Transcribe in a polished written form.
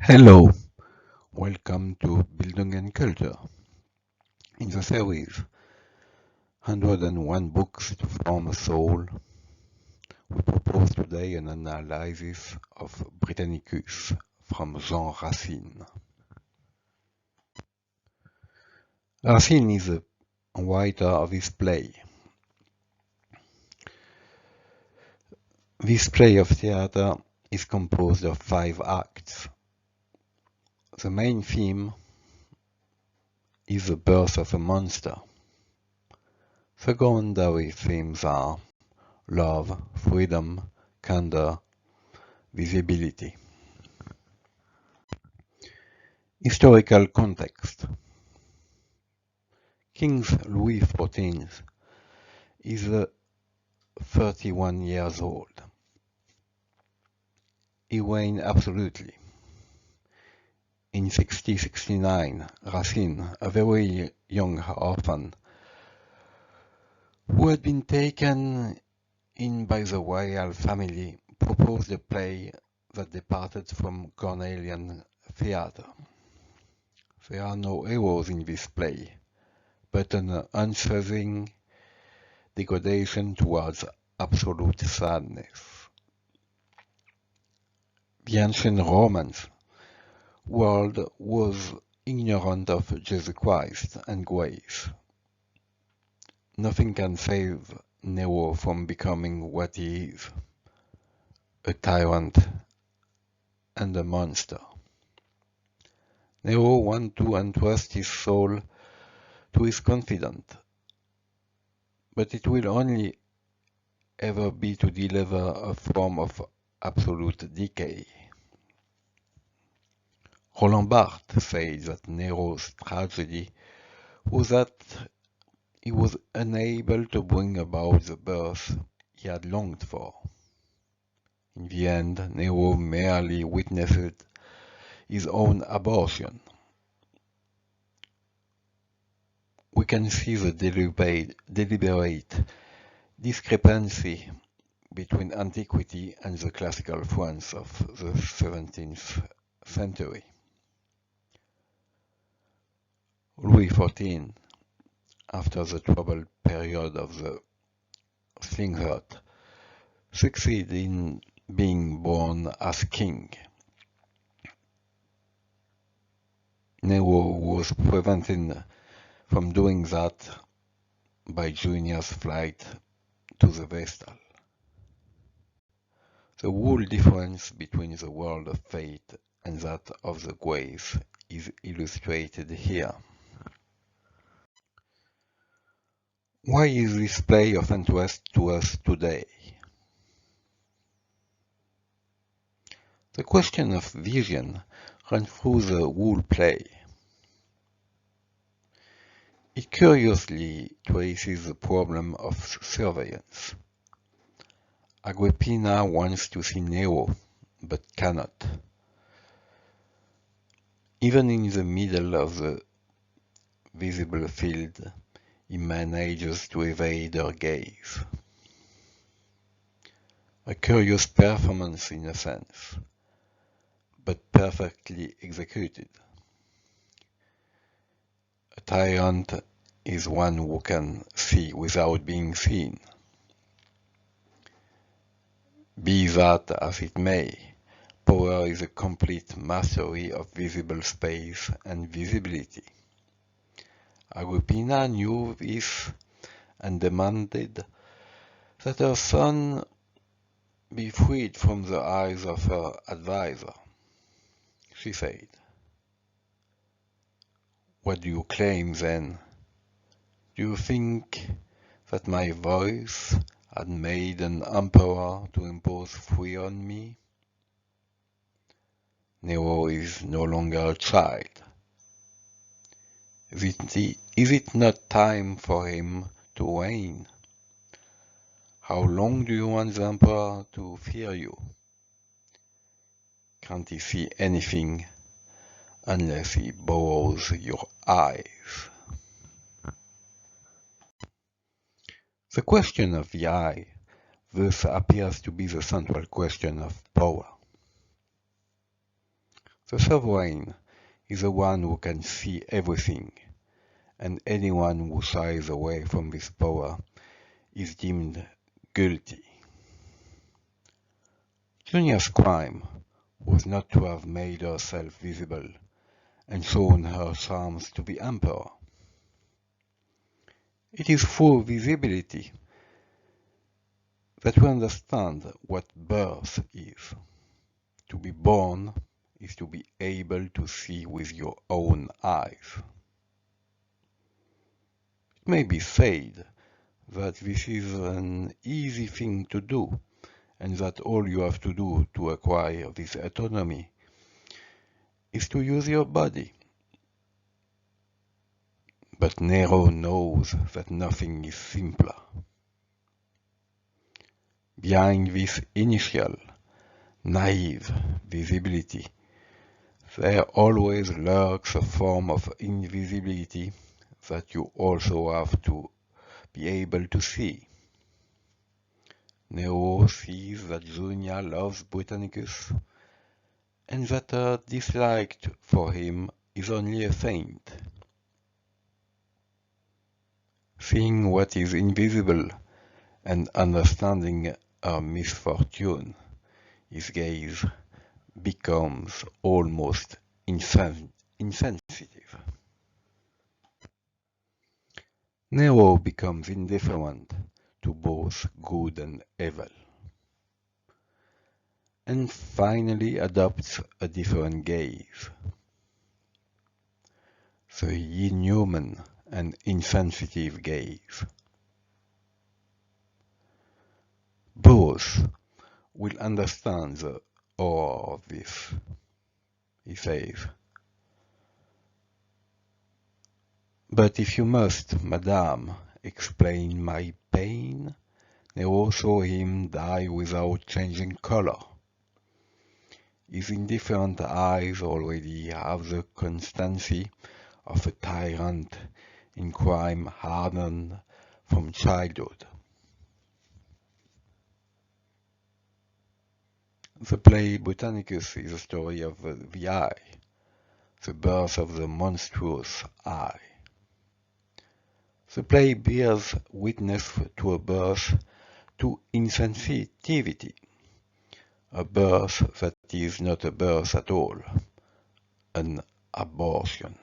Hello, welcome to Bildung and Culture. In the series 101 Books to Form a Soul, we propose today an analysis of Britannicus from Jean Racine. Racine is a writer of his play. This play of theater is composed of 5 acts. The main theme is the birth of a monster. Secondary themes are love, freedom, candor, visibility. Historical context. King Louis XIV is 31 years old. He reigned absolutely. In 1669, Racine, a very young orphan, who had been taken in by the royal family, proposed a play that departed from Cornelian theatre. There are no heroes in this play, but an unceasing degradation towards absolute sadness. The ancient Romans world was ignorant of Jesus Christ and grace. Nothing can save Nero from becoming what he is, a tyrant and a monster. Nero wants to entrust his soul to his confidant, but it will only ever be to deliver a form of absolute decay. Roland Barthes says that Nero's tragedy was that he was unable to bring about the birth he had longed for. In the end, Nero merely witnessed his own abortion. We can see the deliberate discrepancy between antiquity and the classical France of the 17th century. Louis XIV, after the troubled period of the slingshot, succeeded in being born as king. Nero was prevented from doing that by Junior's flight to the Vestal. The whole difference between the world of fate and that of the grace is illustrated here. Why is this play of interest to us today? The question of vision runs through the whole play. It curiously traces the problem of surveillance. Agrippina wants to see Nero, but cannot. Even in the middle of the visible field, he manages to evade her gaze. A curious performance in a sense, but perfectly executed. A tyrant is one who can see without being seen. Be that as it may, power is a complete mastery of visible space and visibility. Agrippina knew this and demanded that her son be freed from the eyes of her advisor. She said, "What do you claim then? Do you think that my voice had made an emperor to impose fear on me? Nero is no longer a child. Is it not time for him to reign? How long do you want the emperor to fear you? Can't he see anything unless he borrows your eyes?" The question of the eye thus appears to be the central question of power. The sovereign is the one who can see everything, and anyone who shies away from this power is deemed guilty. Junia's crime was not to have made herself visible and shown her charms to the emperor. It is through visibility that we understand what birth is. To be born is to be able to see with your own eyes. It may be said that this is an easy thing to do, and that all you have to do to acquire this autonomy is to use your body. But Nero knows that nothing is simpler. Behind this initial, naive visibility, there always lurks a form of invisibility that you also have to be able to see. Nero sees that Junia loves Britannicus, and that her dislike for him is only a feint. Seeing what is invisible and understanding her misfortune, his gaze becomes almost insensitive. Nero becomes indifferent to both good and evil, and finally adopts a different gaze. The inhuman and insensitive gaze. Both will understand the horror of this, he says. But if you must, madame, explain my pain, Nero saw him die without changing color. His indifferent eyes already have the constancy of a tyrant in crime hardened from childhood. The play Britannicus is a story of the eye, the birth of the monstrous eye. The play bears witness to a birth to insensitivity, a birth that is not a birth at all, an abortion.